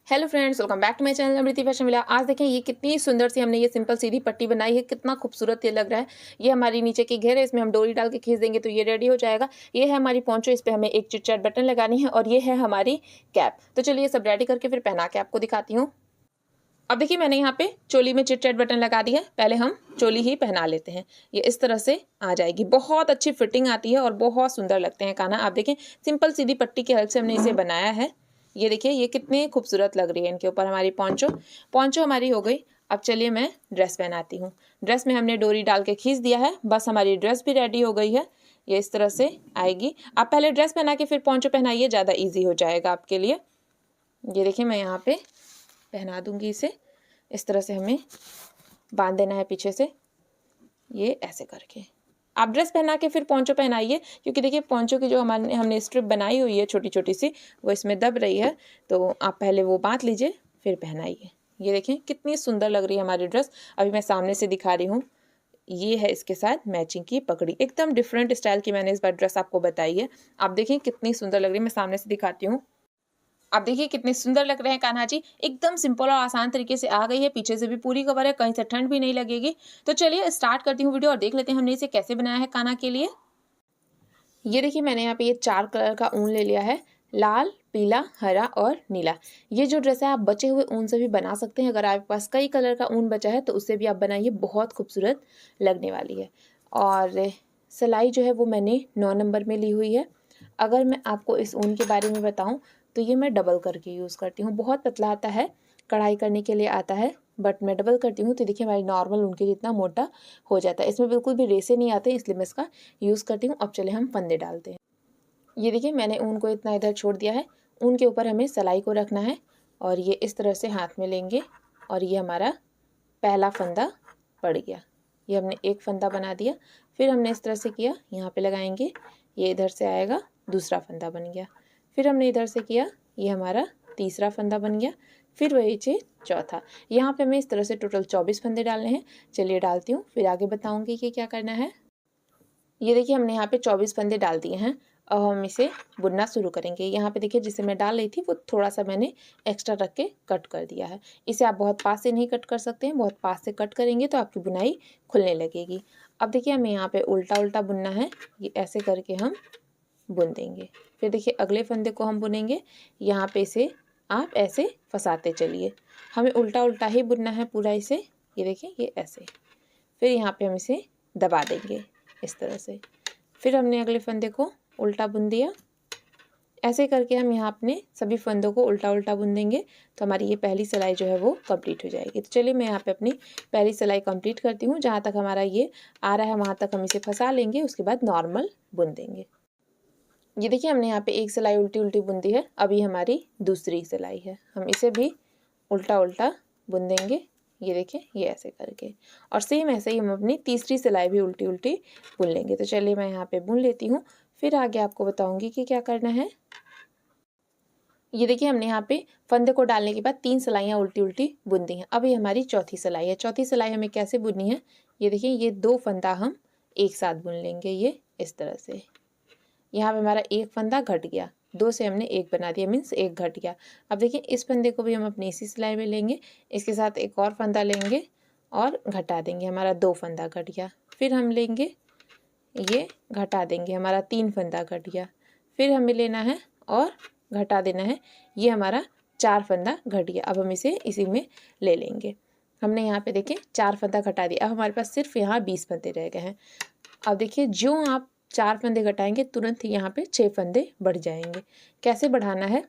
Hello friends, welcome back to my channel Amriti fashion villa. आज देखें ये कितनी सुंदर सी हमने ये सिंपल सीधी पट्टी बनाई है, कितना खूबसूरत ये लग रहा है। ये हमारी नीचे की घेर है, इसमें हम डोरी डाल के खींच देंगे तो ये रेडी हो जाएगा। ये है हमारी पोंचो, इस पे हमें एक चिट-चैट बटन लगानी है और ये है हमारी कैप। तो चलिए सब रेडी करके फिर पहना के आपको दिखाती हूँ। अब देखिए मैंने यहाँ पे चोली में चिट-चैट बटन लगा दिया है। पहले हम चोली ही पहना लेते हैं। ये इस तरह से आ जाएगी, बहुत अच्छी फिटिंग आती है और बहुत सुंदर लगते हैं काना। आप देखें सिंपल सीधी पट्टी की हेल्प से हमने इसे बनाया है। ये देखिए ये कितनी खूबसूरत लग रही है। इनके ऊपर हमारी पोंचो हमारी हो गई। अब चलिए मैं ड्रेस पहनाती हूँ। ड्रेस में हमने डोरी डाल के खींच दिया है, बस हमारी ड्रेस भी रेडी हो गई है। ये इस तरह से आएगी। आप पहले ड्रेस पहना के फिर पोंचो पहनाइए, ज़्यादा ईजी हो जाएगा आपके लिए। ये देखिए मैं यहाँ पे पहना दूंगी इसे। इस तरह से हमें बांध देना है पीछे से, ये ऐसे करके। आप ड्रेस पहना के फिर पोंचो पहनाइए, क्योंकि देखिए पोंचो की जो हमने स्ट्रिप बनाई हुई है छोटी छोटी सी, वो इसमें दब रही है। तो आप पहले वो बांध लीजिए फिर पहनाइए। ये देखें कितनी सुंदर लग रही है हमारी ड्रेस। अभी मैं सामने से दिखा रही हूँ। ये है इसके साथ मैचिंग की पगड़ी, एकदम डिफरेंट स्टाइल की मैंने इस बार ड्रेस आपको बताई है। आप देखें कितनी सुंदर लग रही है। मैं सामने से दिखाती हूँ। आप देखिए कितने सुंदर लग रहे हैं कान्हा जी। एकदम सिंपल और आसान तरीके से आ गई है, पीछे से भी पूरी कवर है, कहीं से ठंड भी नहीं लगेगी। तो चलिए स्टार्ट करती हूँ वीडियो और देख लेते हैं हमने इसे कैसे बनाया है कान्हा के लिए। ये देखिए मैंने यहाँ पे ये 4 कलर का ऊन ले लिया है, लाल, पीला, हरा और नीला। ये जो ड्रेस है आप बचे हुए ऊन से भी बना सकते हैं। अगर आपके पास कई कलर का ऊन बचा है तो उससे भी आप बनाइए, बहुत खूबसूरत लगने वाली है। और सिलाई जो है वो मैंने 9 नंबर में ली हुई है। अगर मैं आपको इस ऊन के बारे में बताऊं तो ये मैं डबल करके यूज़ करती हूँ। बहुत पतला आता है, कढ़ाई करने के लिए आता है, बट मैं डबल करती हूँ तो देखिए हमारी नॉर्मल ऊन के जितना मोटा हो जाता है। इसमें बिल्कुल भी रेसे नहीं आते, इसलिए मैं इसका यूज़ करती हूँ। अब चले हम फंदे डालते हैं। ये देखिए मैंने ऊन को इतना इधर छोड़ दिया है। ऊन के ऊपर हमें सिलाई को रखना है और ये इस तरह से हाथ में लेंगे और ये हमारा पहला फंदा पड़ गया। ये हमने एक फंदा बना दिया। फिर हमने इस तरह से किया, यहाँ पे लगाएंगे, ये इधर से आएगा, दूसरा फंदा बन गया। फिर हमने इधर से किया, ये हमारा तीसरा फंदा बन गया। फिर वही चीज़ चौथा। यहाँ पे हमें इस तरह से टोटल 24 फंदे डालने हैं। चलिए डालती हूँ, फिर आगे बताऊँगी कि क्या करना है। ये देखिए हमने यहाँ पे 24 फंदे डाल दिए हैं। अब हम इसे बुनना शुरू करेंगे। यहाँ पे देखिए जिसे मैं डाल रही थी वो थोड़ा सा मैंने एक्स्ट्रा रख के कट कर दिया है। इसे आप बहुत पास से नहीं कट कर सकते हैं, बहुत पास से कट करेंगे तो आपकी बुनाई खुलने लगेगी। अब देखिए हमें यहाँ पे उल्टा उल्टा बुनना है। ये ऐसे करके हम बुन देंगे। फिर देखिए अगले फंदे को हम बुनेंगे। यहाँ पे इसे आप ऐसे फंसाते चलिए। हमें उल्टा उल्टा ही बुनना है पूरा इसे। ये देखिए ये ऐसे। फिर यहाँ पे हम इसे दबा देंगे इस तरह से। फिर हमने अगले फंदे को उल्टा बुन दिया। ऐसे करके हम यहाँ अपने सभी फंदों को उल्टा उल्टा बुन देंगे तो हमारी ये पहली सिलाई जो है वो कंप्लीट हो जाएगी। तो चलिए मैं यहाँ पे अपनी पहली सिलाई कंप्लीट करती हूँ। जहाँ तक हमारा ये आ रहा है वहाँ तक हम इसे फंसा लेंगे, उसके बाद नॉर्मल बुन देंगे। ये देखिए हमने यहाँ पे एक सिलाई उल्टी उल्टी बुन दी है। अभी हमारी दूसरी सिलाई है, हम इसे भी उल्टा उल्टा बुन देंगे। ये देखिए ये ऐसे करके, और सेम ऐसे ही हम अपनी तीसरी सिलाई भी उल्टी उल्टी बुन लेंगे। तो चलिए मैं यहाँ पे बुन लेती हूँ, फिर आगे आपको बताऊंगी कि क्या करना है। ये देखिए हमने यहाँ पे फंदे को डालने के बाद 3 सिलाइयाँ उल्टी उल्टी बुन दी हैं। अब ये हमारी चौथी सिलाई है। चौथी सिलाई हमें कैसे बुननी है, ये देखिए ये 2 फंदा हम एक साथ बुन लेंगे, ये इस तरह से। यहाँ पे हमारा एक फंदा घट गया, 2 से हमने एक बना दिया, मीन्स एक घट गया। अब देखिए इस फंदे को भी हम अपनी इसी सिलाई में लेंगे, इसके साथ एक और फंदा लेंगे और घटा देंगे, हमारा 2 फंदा घट गया। फिर हम लेंगे, ये घटा देंगे, हमारा 3 फंदा घट गया। फिर हमें लेना है और घटा देना है, ये हमारा 4 फंदा घट गया। अब हम इसे इसी में ले लेंगे। हमने यहाँ पे देखिए 4 फंदा घटा दिया। अब हमारे पास सिर्फ यहाँ 20 फंदे रह गए हैं। अब देखिए जो आप 4 फंदे घटाएंगे तुरंत ही यहाँ पे 6 फंदे बढ़ जाएंगे। कैसे बढ़ाना है,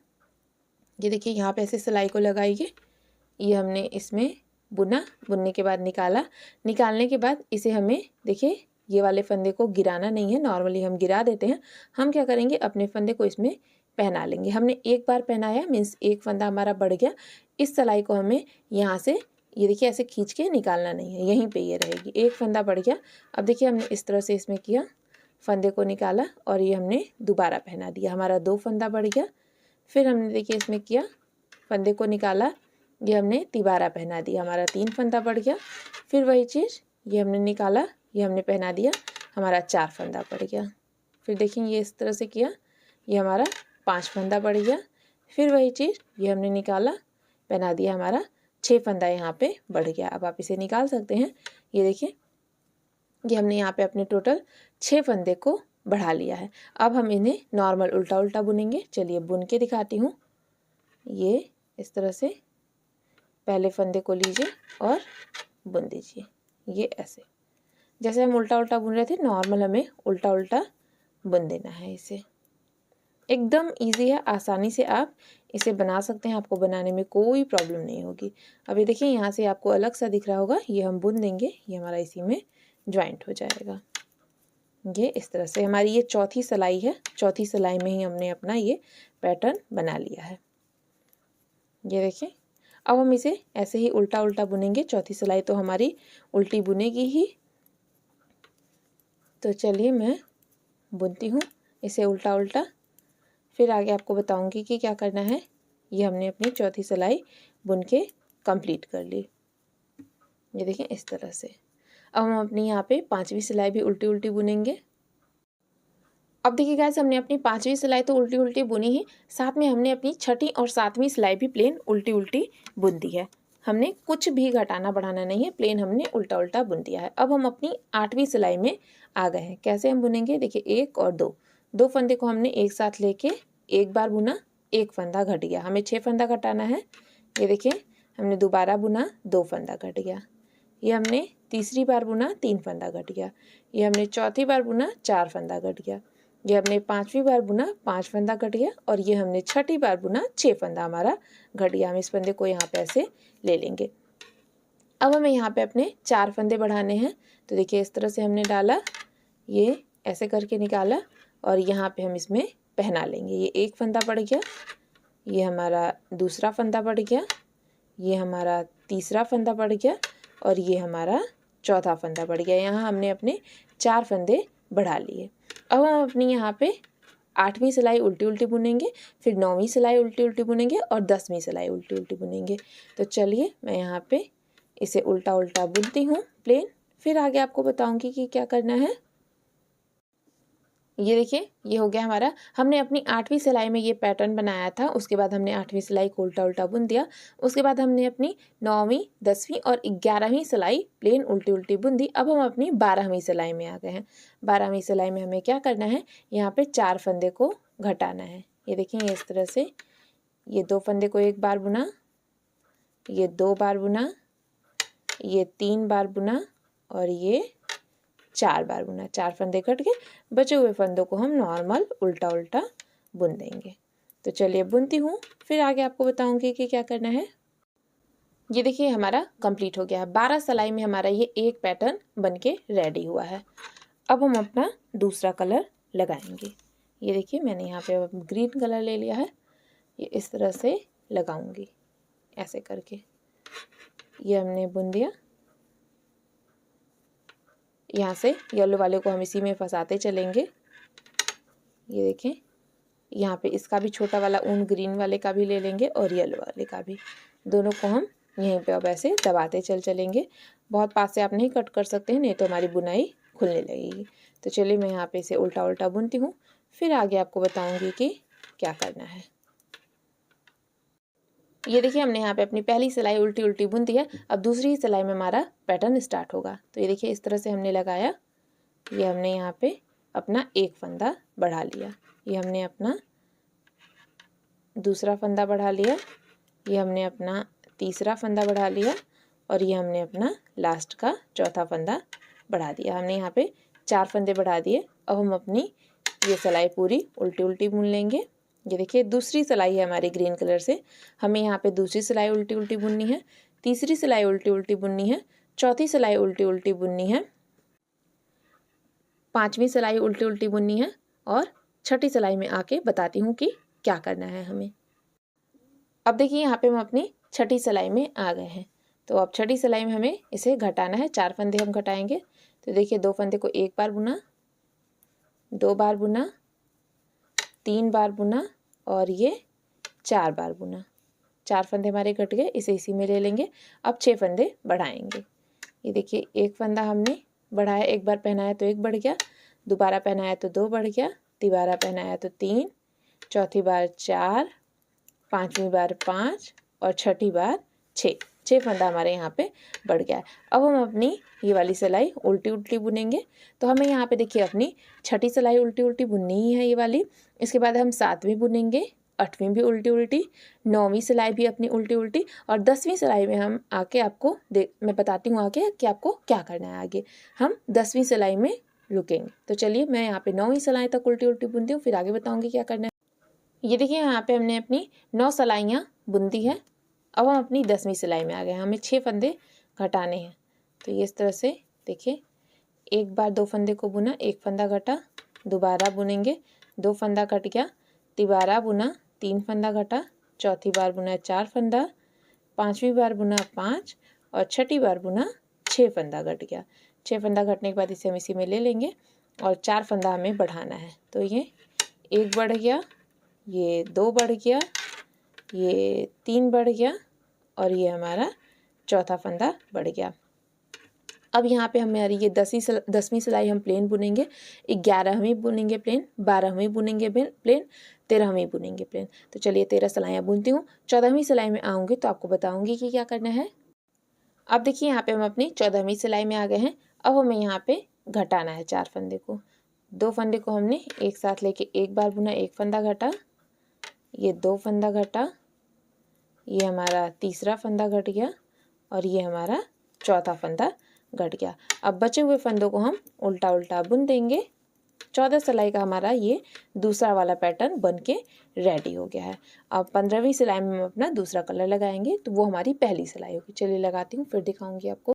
ये देखिए यहाँ पे ऐसे सिलाई को लगाइए। ये हमने इसमें बुना, बुनने के बाद निकाला, निकालने के बाद इसे हमें देखिए ये वाले फंदे को गिराना नहीं है। नॉर्मली हम गिरा देते हैं। हम क्या करेंगे, अपने फंदे को इसमें पहना लेंगे। हमने एक बार पहनाया, मीन्स एक फंदा हमारा बढ़ गया। इस सिलाई को हमें यहाँ से ये देखिए ऐसे खींच के निकालना नहीं है, यहीं पे ये रहेगी। एक फंदा बढ़ गया। अब देखिए हमने इस तरह से इसमें किया, फंदे को निकाला और ये हमने दोबारा पहना दिया, हमारा 2 फंदा बढ़ गया। फिर हमने देखिए इसमें किया, फंदे को निकाला, ये हमने तिबारा पहना दिया, हमारा 3 फंदा बढ़ गया। फिर वही चीज़, ये हमने निकाला, ये हमने पहना दिया, हमारा 4 फंदा बढ़ गया। फिर देखिए ये इस तरह से किया, ये हमारा 5 फंदा बढ़ गया। फिर वही चीज़, ये हमने निकाला, पहना दिया, हमारा 6 फंदा यहाँ पे बढ़ गया। अब आप इसे निकाल सकते हैं। ये देखिए, ये हमने यहाँ पे अपने टोटल 6 फंदे को बढ़ा लिया है। अब हम इन्हें नॉर्मल उल्टा उल्टा बुनेंगे। चलिए बुन के दिखाती हूँ। ये इस तरह से पहले फंदे को लीजिए और बुन दीजिए। ये ऐसे जैसे हम उल्टा उल्टा बुन रहे थे, नॉर्मल हमें उल्टा उल्टा बुन देना है। इसे एकदम इजी है, आसानी से आप इसे बना सकते हैं, आपको बनाने में कोई प्रॉब्लम नहीं होगी। अभी देखिए, यहाँ से आपको अलग सा दिख रहा होगा, ये हम बुन देंगे, ये हमारा इसी में ज्वाइंट हो जाएगा। ये इस तरह से हमारी ये चौथी सिलाई है। चौथी सिलाई में ही हमने अपना ये पैटर्न बना लिया है। ये देखिए, अब हम इसे ऐसे ही उल्टा उल्टा बुनेंगे। चौथी सिलाई तो हमारी उल्टी बुनेगी ही। तो चलिए मैं बुनती हूँ इसे उल्टा उल्टा, फिर आगे आपको बताऊंगी कि क्या करना है। ये हमने अपनी चौथी सिलाई बुन के कंप्लीट कर ली। ये देखिए इस तरह से। अब हम अपनी यहाँ पे 5वीं सिलाई भी उल्टी उल्टी बुनेंगे। अब देखिए गाइस, हमने अपनी 5वीं सिलाई तो उल्टी उल्टी बुनी ही, साथ में हमने अपनी 6ठी और 7वीं सिलाई भी प्लेन उल्टी उल्टी बुन दी है। हमने कुछ भी घटाना बढ़ाना नहीं है, प्लेन हमने उल्टा उल्टा बुन दिया है। अब हम अपनी 8वीं सिलाई में आ गए हैं। कैसे हम बुनेंगे, देखिए 1 और 2 फंदे को हमने एक साथ लेके एक बार बुना, 1 फंदा घट गया। हमें 6 फंदा घटाना है। ये देखिए, हमने दोबारा बुना, 2 फंदा घट गया। ये हमने तीसरी बार बुना, 3 फंदा घट गया। ये हमने चौथी बार बुना, 4 फंदा घट गया। ये हमने 5वीं बार बुना, 5 फंदा घट गया। और ये हमने 6ठी बार बुना, 6 फंदा हमारा घट गया। हम इस फंदे को यहाँ पे ऐसे ले लेंगे। अब हमें यहाँ पे अपने 4 फंदे बढ़ाने हैं। तो देखिए इस तरह से हमने डाला, ये ऐसे करके निकाला और यहाँ पे हम इसमें पहना लेंगे। ये 1 फंदा बढ़ गया, ये हमारा दूसरा फंदा बढ़ गया, ये हमारा तीसरा फंदा बढ़ गया और ये हमारा चौथा फंदा बढ़ गया। यहाँ हमने अपने 4 फंदे बढ़ा लिए। अब हम अपनी यहाँ पे 8वीं सिलाई उल्टी उल्टी बुनेंगे, फिर 9वीं सिलाई उल्टी उल्टी बुनेंगे और 10वीं सिलाई उल्टी उल्टी बुनेंगे। तो चलिए मैं यहाँ पे इसे उल्टा उल्टा बुनती हूँ प्लेन, फिर आगे आपको बताऊँगी कि क्या करना है। ये देखिए, ये हो गया हमारा। हमने अपनी 8वीं सिलाई में ये पैटर्न बनाया था, उसके बाद हमने 8वीं सिलाई को उल्टा उल्टा बुन दिया। उसके बाद हमने अपनी 9वीं, 10वीं और 11वीं सिलाई प्लेन उल्टी उल्टी बुन दी। अब हम अपनी 12वीं सिलाई में आ गए हैं। 12वीं सिलाई में हमें क्या करना है, यहाँ पे 4 फंदे को घटाना है। ये देखिए इस तरह से, ये 2 फंदे को एक बार बुना, ये 2 बार बुना, ये 3 बार बुना और ये 4 बार बुना। 4 फंदे कट गए, बचे हुए फंदों को हम नॉर्मल उल्टा उल्टा बुन देंगे। तो चलिए बुनती हूँ, फिर आगे आपको बताऊंगी कि क्या करना है। ये देखिए हमारा कंप्लीट हो गया है। 12 सिलाई में हमारा ये एक पैटर्न बन के रेडी हुआ है। अब हम अपना दूसरा कलर लगाएंगे। ये देखिए, मैंने यहाँ पे ग्रीन कलर ले लिया है। ये इस तरह से लगाऊंगी, ऐसे करके। ये हमने बुन दिया। यहाँ से येलो वाले को हम इसी में फंसाते चलेंगे। ये देखें, यहाँ पे इसका भी छोटा वाला ऊन ग्रीन वाले का भी ले लेंगे और येलो वाले का भी, दोनों को हम यहीं पे अब ऐसे दबाते चलेंगे। बहुत पास से आप नहीं कट कर सकते हैं, नहीं तो हमारी बुनाई खुलने लगेगी। तो चलिए मैं यहाँ पे इसे उल्टा उल्टा बुनती हूँ, फिर आगे आपको बताऊँगी कि क्या करना है। ये देखिए, हमने यहाँ पे अपनी पहली सिलाई उल्टी उल्टी बुन दी है। अब दूसरी सिलाई में हमारा पैटर्न स्टार्ट होगा। तो ये देखिए इस तरह से हमने लगाया। ये हमने यहाँ पे अपना 1 फंदा बढ़ा लिया, ये हमने अपना दूसरा फंदा बढ़ा लिया, ये हमने अपना तीसरा फंदा बढ़ा लिया और ये हमने अपना लास्ट का चौथा फंदा बढ़ा दिया। हमने यहाँ पे 4 फंदे बढ़ा दिए। अब हम अपनी ये सिलाई पूरी उल्टी उल्टी बुन लेंगे। ये देखिए, दूसरी सिलाई है हमारी ग्रीन कलर से। हमें यहाँ पे दूसरी सिलाई उल्टी उल्टी बुननी है, तीसरी सिलाई उल्टी उल्टी बुननी है, चौथी सिलाई उल्टी उल्टी बुननी है, 5वीं सिलाई उल्टी उल्टी बुननी है और 6ठी सिलाई में आके बताती हूँ कि क्या करना है हमें। अब देखिए, यहाँ पे हम अपनी 6ठी सिलाई में आ गए हैं। तो अब 6ठी सिलाई में हमें इसे घटाना है। 4 फंदे हम घटाएंगे। तो देखिए, 2 फंदे को एक बार बुना, 2 बार बुना, 3 बार बुना और ये 4 बार बुना। 4 फंदे हमारे घट गए, इसे इसी में ले लेंगे। अब 6 फंदे बढ़ाएंगे। ये देखिए, 1 फंदा हमने बढ़ाया, एक बार पहनाया तो 1 बढ़ गया, दोबारा पहनाया तो 2 बढ़ गया, तिबारा पहनाया तो 3, चौथी बार 4, 5वीं बार 5 और छठी बार 6 फंदा हमारे यहाँ पे बढ़ गया है। अब हम अपनी ये वाली सिलाई उल्टी उल्टी बुनेंगे। तो हमें यहाँ पे देखिए अपनी छठी सिलाई उल्टी उल्टी बुननी ही है ये वाली। इसके बाद हम 7वीं बुनेंगे, 8वीं भी उल्टी उल्टी, 9वीं सिलाई भी अपनी उल्टी उल्टी, और 10वीं सिलाई में हम आके आपको मैं बताती हूँ आगे कि आपको क्या करना है। आगे हम 10वीं सिलाई में रुकेंगे। तो चलिए मैं यहाँ पे 9वीं सिलाई तक उल्टी उल्टी बुनती हूँ, फिर आगे बताऊँगी क्या करना है। ये देखिए यहाँ पे हमने अपनी 9 सिलाइयाँ बुन दी है। अब हम अपनी 10वीं सिलाई में आ गए। हमें 6 फंदे घटाने हैं। तो ये इस तरह से देखिए, एक बार 2 फंदे को बुना, 1 फंदा घटा, दोबारा बुनेंगे, 2 फंदा कट गया, तिबारा बुना, 3 फंदा घटा, चौथी बार बुना 4 फंदा, 5वीं बार बुना 5 और छठी बार बुना 6 फंदा घट गया। 6 फंदा घटने के बाद इसे हम इसी में ले लेंगे और 4 फंदा हमें बढ़ाना है। तो ये 1 बढ़ गया, ये 2 बढ़ गया, ये 3 बढ़ गया और ये हमारा चौथा फंदा बढ़ गया। अब यहाँ पे हमारी ये 10वीं सिलाई हम प्लेन बुनेंगे, 11वीं बुनेंगे प्लेन, 12वीं बुनेंगे प्लेन, 13वीं बुनेंगे प्लेन। तो चलिए 13 सिलाइयाँ बुनती हूँ। 14वीं सिलाई में आऊँगी तो आपको बताऊँगी कि क्या करना है। अब देखिए यहाँ पे हम अपनी 14वीं सिलाई में आ गए हैं। अब हमें यहाँ पे घटाना है 4 फंदे को। 2 फंदे को हमने एक साथ लेके एक बार बुना, 1 फंदा घटा, ये 2 फंदा घटा, ये हमारा तीसरा फंदा घट गया और ये हमारा चौथा फंदा घट गया। अब बचे हुए फंदों को हम उल्टा उल्टा बुन देंगे। 14 सिलाई का हमारा ये दूसरा वाला पैटर्न बन के रेडी हो गया है। अब 15वीं सिलाई में हम अपना दूसरा कलर लगाएंगे, तो वो हमारी पहली सिलाई होगी। चलिए लगाती हूँ, फिर दिखाऊंगी आपको।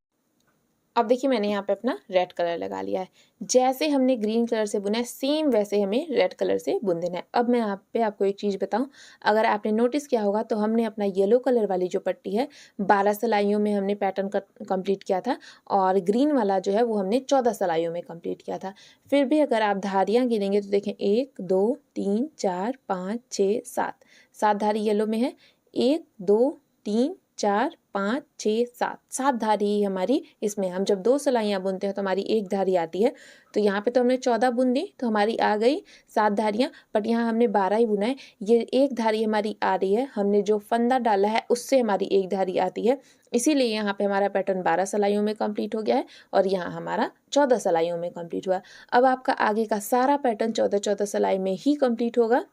अब देखिए मैंने यहाँ पे अपना रेड कलर लगा लिया है। जैसे हमने ग्रीन कलर से बुना है, सेम वैसे हमें रेड कलर से बुन देना है। अब मैं यहाँ पे आपको एक चीज़ बताऊँ, अगर आपने नोटिस किया होगा तो हमने अपना येलो कलर वाली जो पट्टी है 12 सिलाइयों में हमने पैटर्न कंप्लीट किया था, और ग्रीन वाला जो है वो हमने 14 सिलाइयों में कंप्लीट किया था। फिर भी अगर आप धारियाँ गिनेंगे तो देखें 1 2 3 4 5 6 7 धारी येलो में है। 1 2 3 4 5 6 7 धारी हमारी इसमें। हम जब 2 सिलाइयाँ बुनते हैं तो हमारी 1 धारी आती है। तो यहाँ पे तो हमने 14 बुन दी तो हमारी आ गई 7 धारियाँ, बट यहाँ हमने 12 ही बुना है। ये 1 धारी हमारी आ रही है, हमने जो फंदा डाला है उससे हमारी 1 धारी आती है, इसीलिए यहाँ पे हमारा पैटर्न 12 सिलाइयों में कंप्लीट हो गया है और यहाँ हमारा 14 सिलाइयों में कंप्लीट हुआ। अब आपका आगे का सारा पैटर्न 14 सिलाई में ही कंप्लीट होगा।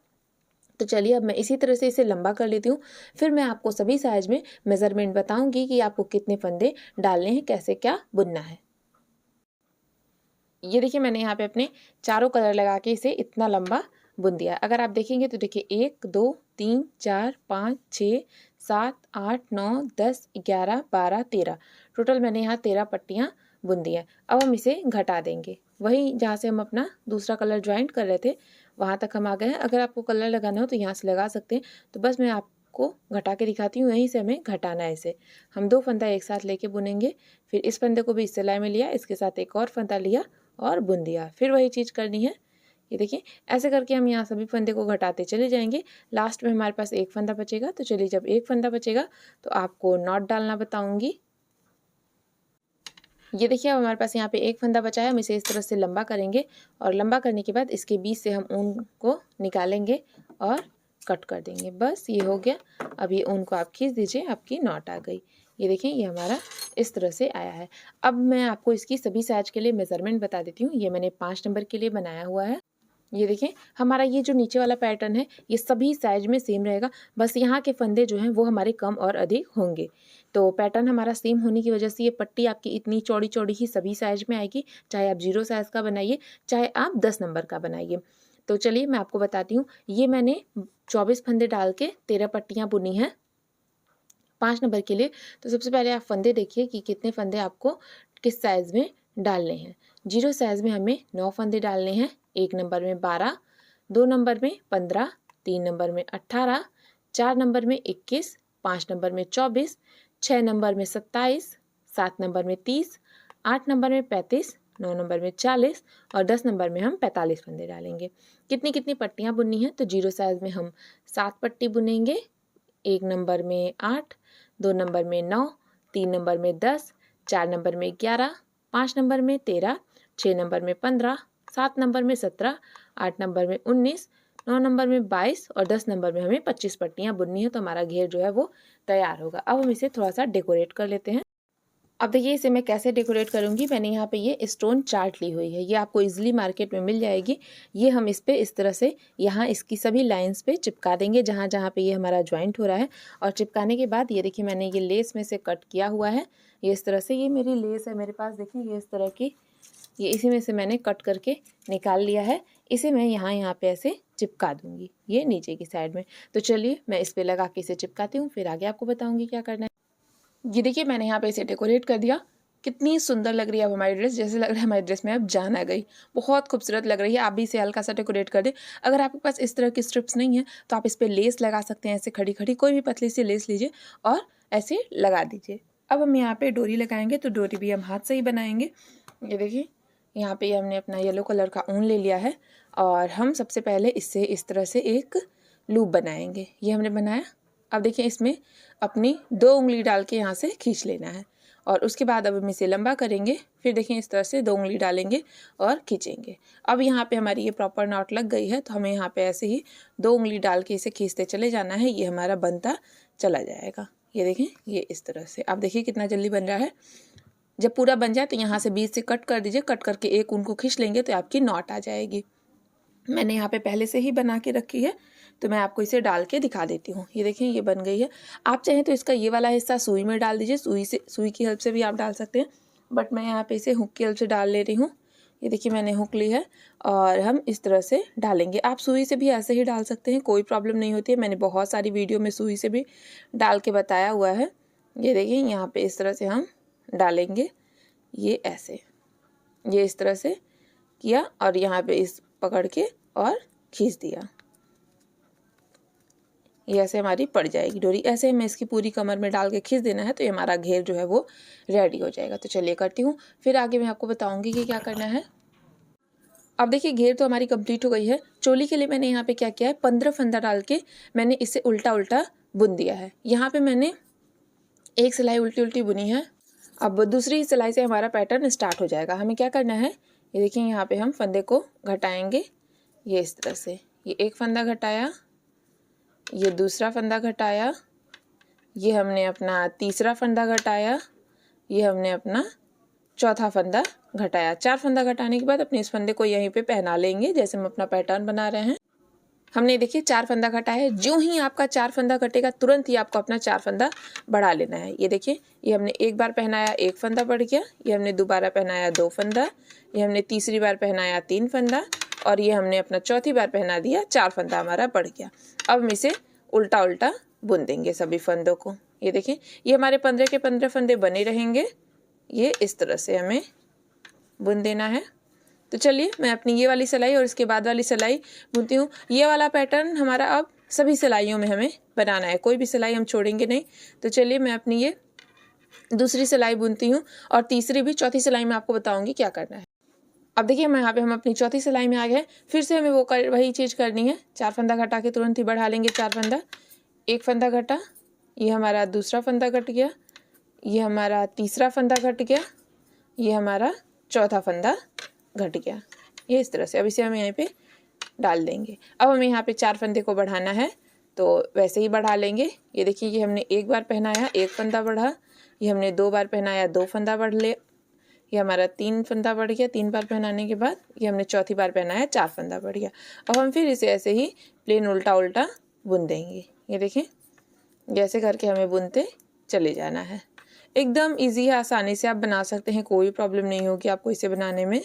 तो चलिए अब मैं इसी तरह से इसे लंबा कर लेती हूँ, फिर मैं आपको सभी साइज में मेज़रमेंट बताऊंगी कि आपको कितने फंदे डालने हैं, कैसे क्या बुनना है। ये देखिए मैंने यहाँ पे अपने चारों कलर लगा के इसे इतना लंबा बुन दिया। अगर आप देखेंगे तो देखिए 1 2 3 4 5 6 7 8 9 10 11 12 13, टोटल मैंने यहाँ 13 पट्टियाँ बुन दी हैं। अब हम इसे घटा देंगे, वही जहाँ से हम अपना दूसरा कलर ज्वाइंट कर रहे थे वहाँ तक हम आ गए हैं। अगर आपको कलर लगाना हो तो यहाँ से लगा सकते हैं, तो बस मैं आपको घटा के दिखाती हूँ। यहीं से हमें घटाना है इसे। हम 2 फंदा एक साथ लेके बुनेंगे, फिर इस फंदे को भी इस सिलाई में लिया, इसके साथ एक और फंदा लिया और बुन दिया, फिर वही चीज़ करनी है। ये देखिए ऐसे करके हम यहाँ सभी फंदे को घटाते चले जाएंगे। लास्ट में हमारे पास 1 फंदा बचेगा। तो चलिए जब 1 फंदा बचेगा तो आपको नॉट डालना बताऊंगी। ये देखिए अब हमारे पास यहाँ पे 1 फंदा बचा है, हम इसे इस तरह से लंबा करेंगे और लंबा करने के बाद इसके बीच से हम ऊन को निकालेंगे और कट कर देंगे। बस ये हो गया। अब ये ऊन को आप खींच दीजिए, आपकी नॉट आ गई। ये देखिए ये हमारा इस तरह से आया है। अब मैं आपको इसकी सभी साइज के लिए मेज़रमेंट बता देती हूँ। ये मैंने 5 नंबर के लिए बनाया हुआ है। ये देखिए हमारा ये जो नीचे वाला पैटर्न है ये सभी साइज में सेम रहेगा, बस यहाँ के फंदे जो हैं वो हमारे कम और अधिक होंगे। तो पैटर्न हमारा सेम होने की वजह से ये पट्टी आपकी इतनी चौड़ी चौड़ी ही सभी साइज में आएगी, चाहे आप 0 साइज़ का बनाइए, चाहे आप 10 नंबर का बनाइए। तो चलिए मैं आपको बताती हूँ। ये मैंने 24 फंदे डाल के 13 पट्टियाँ बुनी हैं 5 नंबर के लिए। तो सबसे पहले आप फंदे देखिए कि कितने फंदे आपको किस साइज़ में डालने हैं। 0 साइज़ में हमें 9 फंदे डालने हैं, 1 नंबर में 12, 2 नंबर में 15, 3 नंबर में 18, 4 नंबर में 21, 5 नंबर में 24, 6 नंबर में 27, 7 नंबर में 30, 8 नंबर में 35, 9 नंबर में 40 और 10 नंबर में हम 45 फंदे डालेंगे। कितनी कितनी पट्टियाँ बुननी हैं, तो 0 साइज़ में हम 7 पट्टी बुनेंगे, 1 नंबर में 8, 2 नंबर में 9, 3 नंबर में 10, 4 नंबर में 11, 5 नंबर में 13, 6 नंबर में 15, 7 नंबर में 17, 8 नंबर में 19, 9 नंबर में 22 और 10 नंबर में हमें 25 पट्टियाँ बुननी है, तो हमारा घेर जो है वो तैयार होगा। अब हम इसे थोड़ा सा डेकोरेट कर लेते हैं। अब देखिए इसे मैं कैसे डेकोरेट करूँगी। मैंने यहाँ पे ये स्टोन चार्ट ली हुई है, ये आपको इजीली मार्केट में मिल जाएगी। ये हम इस पे इस तरह से यहाँ इसकी सभी लाइंस पे चिपका देंगे जहाँ जहाँ पे ये हमारा जॉइंट हो रहा है। और चिपकाने के बाद ये देखिए मैंने ये लेस में से कट किया हुआ है, ये इस तरह से, ये मेरी लेस है मेरे पास, देखिए ये इस तरह की, ये इसी में से मैंने कट करके निकाल लिया है। इसे मैं यहाँ पे ऐसे चिपका दूँगी, ये नीचे की साइड में। तो चलिए मैं इस पर लगा के इसे चिपकाती हूँ, फिर आगे आपको बताऊँगी क्या करना है। ये देखिए मैंने यहाँ पे इसे डेकोरेट कर दिया। कितनी सुंदर लग रही है अब हमारी ड्रेस, जैसे लग रहा है हमारी ड्रेस में अब जान आ गई। बहुत खूबसूरत लग रही है। आप भी इसे हल्का सा डेकोरेट कर दें। अगर आपके पास इस तरह की स्ट्रिप्स नहीं है तो आप इस पर लेस लगा सकते हैं, ऐसे खड़ी खड़ी कोई भी पतली सी लेस लीजिए और ऐसे लगा दीजिए। अब हम यहाँ पे डोरी लगाएंगे, तो डोरी भी हम हाथ से ही बनाएंगे। ये देखिए यहाँ पे हमने अपना येलो कलर का ऊन ले लिया है और हम सबसे पहले इससे इस तरह से एक लूप बनाएंगे। ये हमने बनाया। अब देखिए इसमें अपनी 2 उंगली डाल के यहाँ से खींच लेना है और उसके बाद अब हम इसे लंबा करेंगे। फिर देखिए इस तरह से 2 उंगली डालेंगे और खींचेंगे। अब यहाँ पे हमारी ये प्रॉपर नॉट लग गई है, तो हमें यहाँ पे ऐसे ही 2 उंगली डाल के इसे खींचते चले जाना है। ये हमारा बनता चला जाएगा। ये देखें ये इस तरह से। आप देखिए कितना जल्दी बन रहा है। जब पूरा बन जाए तो यहाँ से बीच से कट कर दीजिए। कट करके एक ऊन को खींच लेंगे तो आपकी नॉट आ जाएगी। मैंने यहाँ पे पहले से ही बना के रखी है, तो मैं आपको इसे डाल के दिखा देती हूँ। ये देखें ये बन गई है। आप चाहें तो इसका ये वाला हिस्सा सुई में डाल दीजिए, सुई की हेल्प से भी आप डाल सकते हैं, बट मैं यहाँ पे इसे हुक की हेल्प से डाल ले रही हूँ। ये देखिए मैंने हुक ली है और हम इस तरह से डालेंगे। आप सुई से भी ऐसे ही डाल सकते हैं, कोई प्रॉब्लम नहीं होती है। मैंने बहुत सारी वीडियो में सुई से भी डाल के बताया हुआ है। ये देखिए यहाँ पे इस तरह से हम डालेंगे, ये ऐसे, ये इस तरह से किया और यहाँ पे इस पकड़ के और खींच दिया। ये ऐसे हमारी पड़ जाएगी डोरी। ऐसे हमें इसकी पूरी कमर में डाल के खींच देना है, तो ये हमारा घेर जो है वो रेडी हो जाएगा। तो चलिए करती हूँ, फिर आगे मैं आपको बताऊंगी कि क्या करना है। अब देखिए घेर तो हमारी कंप्लीट हो गई है। चोली के लिए मैंने यहाँ पे क्या किया है, 15 फंदा डाल के मैंने इसे उल्टा उल्टा बुन दिया है। यहाँ पे मैंने एक सिलाई उल्टी उल्टी बुनी है। अब दूसरी सिलाई से हमारा पैटर्न स्टार्ट हो जाएगा। हमें क्या करना है, ये देखिए यहाँ पे हम फंदे को घटाएंगे, ये इस तरह से। ये एक फंदा घटाया, ये दूसरा फंदा घटाया, ये हमने अपना तीसरा फंदा घटाया, ये हमने अपना चौथा फंदा घटाया। 4 फंदा घटाने के बाद अपने इस फंदे को यहीं पे पहना लेंगे, जैसे हम अपना पैटर्न बना रहे हैं। हमने देखिए 4 फंदा घटाया है। जो ही आपका 4 फंदा घटेगा तुरंत ही आपको अपना 4 फंदा बढ़ा लेना है। ये देखिए ये हमने एक बार पहनाया 1 फंदा बढ़ गया, ये हमने दोबारा पहनाया 2 फंदा, ये हमने तीसरी बार पहनाया 3 फंदा और ये हमने अपना चौथी बार पहना दिया 4 फंदा हमारा बढ़ गया। अब हम इसे उल्टा उल्टा बुन देंगे सभी फंदों को। ये देखिए ये हमारे 15 के 15 फंदे बने रहेंगे। ये इस तरह से हमें बुन देना है। तो चलिए मैं अपनी ये वाली सिलाई और इसके बाद वाली सिलाई बुनती हूँ। ये वाला पैटर्न हमारा अब सभी सिलाइयों में हमें बनाना है, कोई भी सिलाई हम छोड़ेंगे नहीं। तो चलिए मैं अपनी ये दूसरी सिलाई बुनती हूँ और तीसरी भी, चौथी सिलाई में आपको बताऊँगी क्या करना है। अब देखिए मैं यहाँ पे हम अपनी चौथी सिलाई में आ गए। फिर से हमें वही चीज़ करनी है। 4 फंदा घटा के तुरंत ही बढ़ा लेंगे 4 फंदा। 1 फंदा घटा, ये हमारा दूसरा फंदा घट गया, ये हमारा तीसरा फंदा घट गया, ये हमारा चौथा फंदा घट गया। ये इस तरह से। अब इसे हम यहाँ पे डाल देंगे। अब हमें यहाँ पे 4 फंदे को बढ़ाना है, तो वैसे ही बढ़ा लेंगे। ये देखिए ये हमने एक बार पहनाया 1 फंदा बढ़ा, ये हमने 2 बार पहनाया 2 फंदा बढ़ ले, ये हमारा 3 फंदा बढ़ गया। 3 बार पहनाने के बाद ये हमने चौथी बार पहनाया 4 फंदा बढ़ गया। अब हम फिर इसे ऐसे ही प्लेन उल्टा उल्टा बुन देंगे। ये देखें जैसे करके हमें बुनते चले जाना है। एकदम इजी है, आसानी से आप बना सकते हैं, कोई प्रॉब्लम नहीं होगी आपको इसे बनाने में।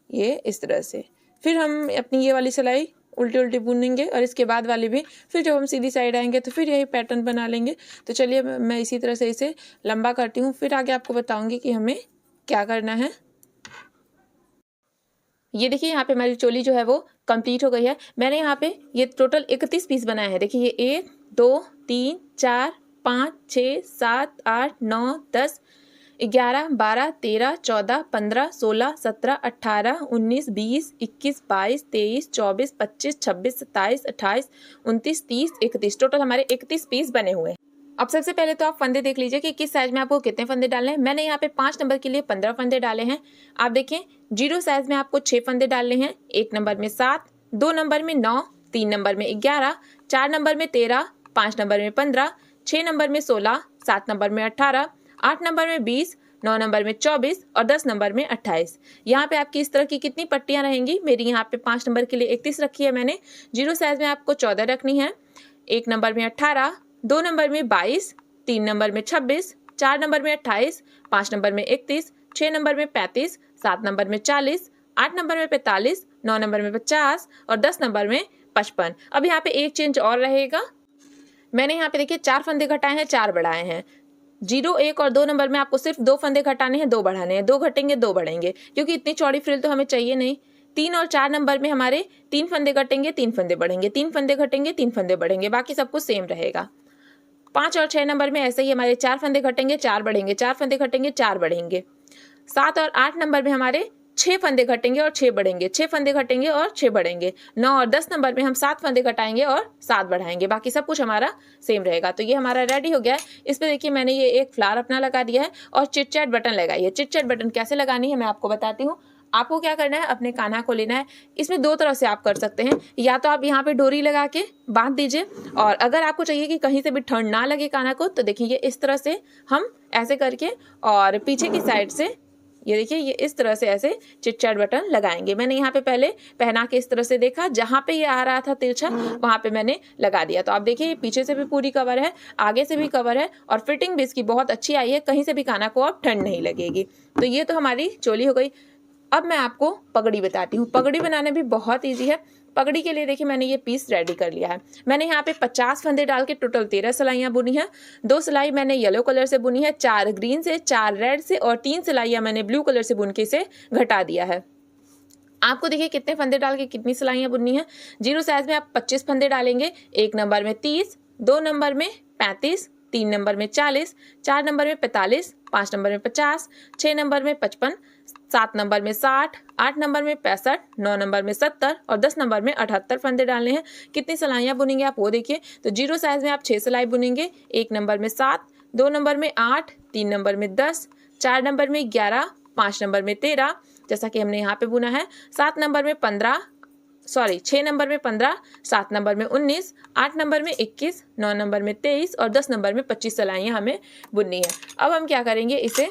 ये इस तरह से। फिर हम अपनी ये वाली सिलाई उल्टी उल्टी बुनेंगे और इसके बाद वाली भी। फिर जब हम सीधी साइड आएंगे तो फिर यही पैटर्न बना लेंगे। तो चलिए मैं इसी तरह से इसे लंबा करती हूँ, फिर आगे आपको बताऊंगी कि हमें क्या करना है। ये देखिए यहाँ पे हमारी चोली जो है वो कंप्लीट हो गई है। मैंने यहाँ पे ये टोटल 31 पीस बनाए हैं। देखिए ये 1 2 3 4 5 6 7 8 9 10 11 12 13 14 15 16 17 18 19 20 21 22 23 24 25 26 27 28 29 30 31 टोटल हमारे 31 पीस बने हुए हैं। अब सबसे पहले तो आप फंदे देख लीजिए कि किस साइज में आपको कितने फंदे डालने हैं। मैंने यहाँ पे 5 नंबर के लिए 15 फंदे डाले हैं। आप देखें 0 साइज में आपको 6 फंदे डालने हैं, 1 नंबर में 7, 2 नंबर में 9, 3 नंबर में 11, 4 नंबर में 13, 5 नंबर में 15, 6 नंबर में 16, 7 नंबर में 18, 8 नंबर में 20, 9 नंबर में 24 और 10 नंबर में 28। यहाँ पे आपकी इस तरह की कितनी पट्टियाँ रहेंगी? मेरी यहाँ पे 5 नंबर के लिए 31 रखी है मैंने। जीरो साइज में आपको 14 रखनी है। 1 नंबर में 18, 2 नंबर में 22, 3 नंबर में 26, 4 नंबर में 28, 5 नंबर में 31, 6 नंबर में 35, 7 नंबर में 40, 8 नंबर में 45, 9 नंबर में 50 और 10 नंबर में 55। अब यहाँ पे एक चेंज और रहेगा। मैंने यहाँ पे देखिए 4 फंदे घटाए हैं, 4 बढ़ाए हैं। 0, 1 और 2 नंबर में आपको सिर्फ 2 फंदे घटाने हैं, 2 बढ़ाने हैं। 2 घटेंगे 2 बढ़ेंगे, क्योंकि इतनी चौड़ी फ्रिल तो हमें चाहिए नहीं। 3 और 4 नंबर में हमारे 3 फंदे घटेंगे, 3 फंदे बढ़ेंगे, 3 फंदे घटेंगे, 3 फंदे बढ़ेंगे, बाकी सब कुछ सेम रहेगा। 5 और 6 नंबर में ऐसे ही हमारे 4 फंदे घटेंगे, 4 बढ़ेंगे, 4 फंदे घटेंगे, 4 बढ़ेंगे। 7 और 8 नंबर में हमारे 6 फंदे घटेंगे और 6 बढ़ेंगे, 6 फंदे घटेंगे और 6 बढ़ेंगे। 9 और 10 नंबर में हम 7 फंदे घटाएंगे और 7 बढ़ाएंगे, बाकी सब कुछ हमारा सेम रहेगा। तो ये हमारा रेडी हो गया है। इस पे देखिए मैंने ये एक फ्लावर अपना लगा दिया है और चिट चैट बटन लगाई है। चिट चैट बटन कैसे लगानी है मैं आपको बताती हूँ। आपको क्या करना है, अपने कान्हा को लेना है। इसमें 2 तरह से आप कर सकते हैं, या तो आप यहाँ पे डोरी लगा के बांध दीजिए, और अगर आपको चाहिए कि कहीं से भी ठंड ना लगे कान्हा को, तो देखिए ये इस तरह से हम ऐसे करके और पीछे की साइड से ये देखिए ये इस तरह से ऐसे चिट चैट बटन लगाएंगे। मैंने यहाँ पे पहले पहना के इस तरह से देखा, जहाँ पे ये आ रहा था तिरछा वहाँ पे मैंने लगा दिया। तो आप देखिए ये पीछे से भी पूरी कवर है, आगे से भी कवर है, और फिटिंग भी इसकी बहुत अच्छी आई है। कहीं से भी कान्हा को अब ठंड नहीं लगेगी। तो ये तो हमारी चोली हो गई। अब मैं आपको पगड़ी बताती हूँ। पगड़ी बनाना भी बहुत ईजी है। पगड़ी के लिए देखिए मैंने ये पीस रेडी कर लिया है। मैंने यहाँ पे 50 फंदे डाल के टोटल 13 सिलाइयाँ बुनी है। 2 सिलाई मैंने येलो कलर से बुनी है, 4 ग्रीन से, 4 रेड से और 3 सिलाइयाँ मैंने ब्लू कलर से बुन के इसे घटा दिया है। आपको देखिए कितने फंदे डाल के कितनी सिलाइयाँ बुननी है। जीरो साइज में आप 25 फंदे डालेंगे। 1 नंबर में 30, 2 नंबर में 35, 3 नंबर में 40, 4 नंबर में 45, 5 नंबर में 50, 6 नंबर में 55, 7 नंबर में 60, 8 नंबर में 65, 9 नंबर में 70 और 10 नंबर में 78 फंदे डालने हैं। कितनी सिलाइयाँ बुनेंगे आप वो देखिए। तो जीरो साइज में आप 6 सिलाई बुनेंगे। 1 नंबर में 7, 2 नंबर में 8, 3 नंबर में 10, 4 नंबर में 11, 5 नंबर में 13, जैसा कि हमने यहाँ पे बुना है। 7 नंबर में 15, 6 नंबर में 15, 7 नंबर में 19, 8 नंबर में 21, 9 नंबर में 23 और 10 नंबर में 25 सिलाइयाँ हमें बुननी है। अब हम क्या करेंगे, इसे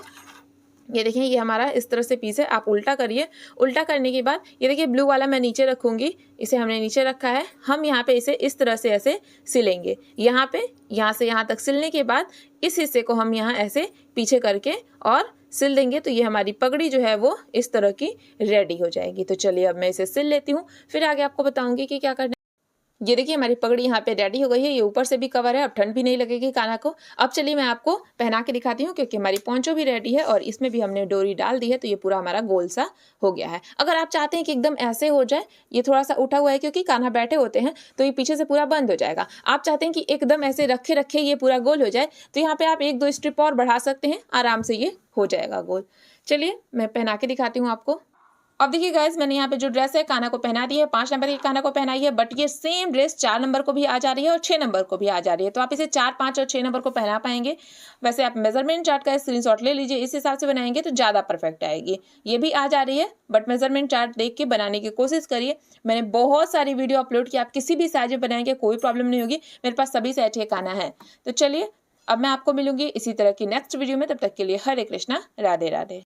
ये देखिए ये हमारा इस तरह से पीस है। आप उल्टा करिए। उल्टा करने के बाद ये देखिए ब्लू वाला मैं नीचे रखूंगी, इसे हमने नीचे रखा है। हम यहाँ पे इसे इस तरह से ऐसे सिलेंगे। यहाँ पे यहाँ से यहाँ तक सिलने के बाद इस हिस्से को हम यहाँ ऐसे पीछे करके और सिल देंगे। तो ये हमारी पगड़ी जो है वो इस तरह की रेडी हो जाएगी। तो चलिए अब मैं इसे सिल लेती हूँ, फिर आगे आपको बताऊंगी कि क्या करना है। ये देखिए हमारी पगड़ी यहाँ पे रेडी हो गई है। ये ऊपर से भी कवर है, अब ठंड भी नहीं लगेगी कान्हा को। अब चलिए मैं आपको पहना के दिखाती हूँ, क्योंकि हमारी पोंचो भी रेडी है और इसमें भी हमने डोरी डाल दी है। तो ये पूरा हमारा गोल सा हो गया है। अगर आप चाहते हैं कि एकदम ऐसे हो जाए, ये थोड़ा सा उठा हुआ है क्योंकि कान्हा बैठे होते हैं, तो ये पीछे से पूरा बंद हो जाएगा। आप चाहते हैं कि एकदम ऐसे रखे रखे ये पूरा गोल हो जाए, तो यहाँ पे आप 1-2 स्ट्रिप और बढ़ा सकते हैं, आराम से ये हो जाएगा गोल। चलिए मैं पहना के दिखाती हूँ आपको। अब देखिए गाइस, मैंने यहाँ पे जो ड्रेस है कान्हा को पहना दी है। 5 नंबर की कान्हा को पहनाई है, बट ये सेम ड्रेस 4 नंबर को भी आ जा रही है और 6 नंबर को भी आ जा रही है। तो आप इसे 4, 5 और 6 नंबर को पहना पाएंगे। वैसे आप मेजरमेंट चार्ट का स्क्रीनशॉट ले लीजिए, इस हिसाब से बनाएंगे तो ज़्यादा परफेक्ट आएगी। ये भी आ जा रही है, बट मेजरमेंट चार्ट देख के बनाने की कोशिश करिए। मैंने बहुत सारी वीडियो अपलोड की, आप किसी भी साइज में बनाएंगे कोई प्रॉब्लम नहीं होगी। मेरे पास सभी साइज के कान्हा है। तो चलिए अब मैं आपको मिलूंगी इसी तरह की नेक्स्ट वीडियो में। तब तक के लिए हरे कृष्णा, राधे राधे।